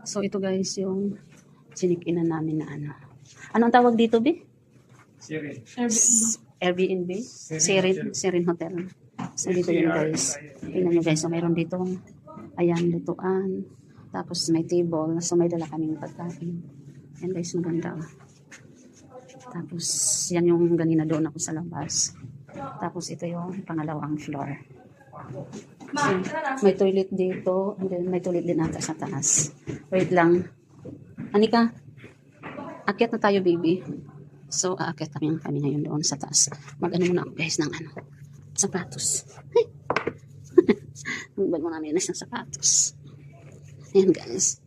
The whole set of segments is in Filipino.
So ito guys yung sinikinan namin na ano. Anong tawag dito, Bi? Sirin. Airbnb? Sirin Hotel. So dito yun guys. Tingnan nyo guys. So mayroon dito. Ayan, lutuan. Tapos may table. So may dala kaming pagkain. Ayan guys, maganda. Tapos yan yung ganina doon ako sa labas. Tapos ito yung pangalawang floor. So, may toilet dito. And then may toilet din ata sa taas. Wait lang. Anika, akyat na tayo baby. So aakyat kami ngayon doon sa taas. Mag-ano muna ako guys ng ano, sapatos. Magbag muna namin ng sapatos. Ayan guys.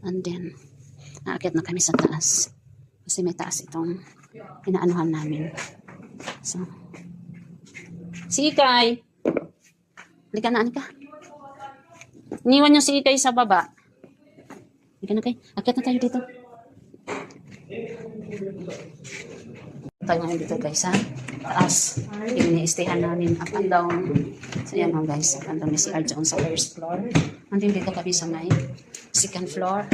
And then aakyat na kami sa taas. Kasi may taas itong inaanuhan namin. So si Ikay, halika na, Anika. Iniwan nyo si Ikay sa baba. Halika na kay, akyat na tayo dito. Tayo ngayon dito guys ha, taas. Ini-stayhan namin up and down. So yan mga guys, up and down si Arjon sa first floor. Andun dito kami sa may second floor.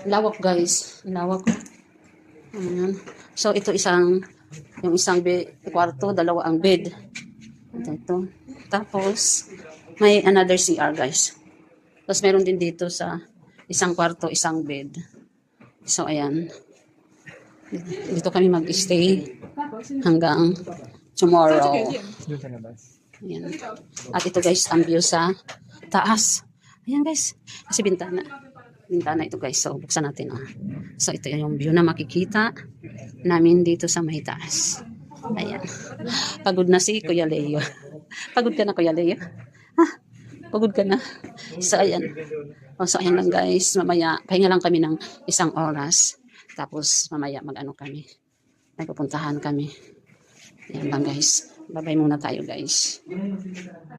Lawak guys, lawak. Ayan. So ito yung isang kwarto, dalawa ang bed. Ito. Tapos may another CR guys. Tapos meron din dito sa isang kwarto, isang bed. So ayan. Dito kami mag-stay hanggang tomorrow. Ayan. At ito guys, ang view sa taas. Ayan guys. Kasi bintana. Bintana ito guys. So buksan natin. Oh. So ito yung view na makikita namin dito sa may taas. Ayan. Pagod na si Kuya Leo. Pagod ka na Kuya Leo? Pagod ka na? So ayan. So ayan lang guys. Mamaya, pahinga lang kami ng 1 oras. Tapos mamaya mag-ano kami. May pupuntahan kami. Ayan lang guys. Bye-bye muna tayo guys.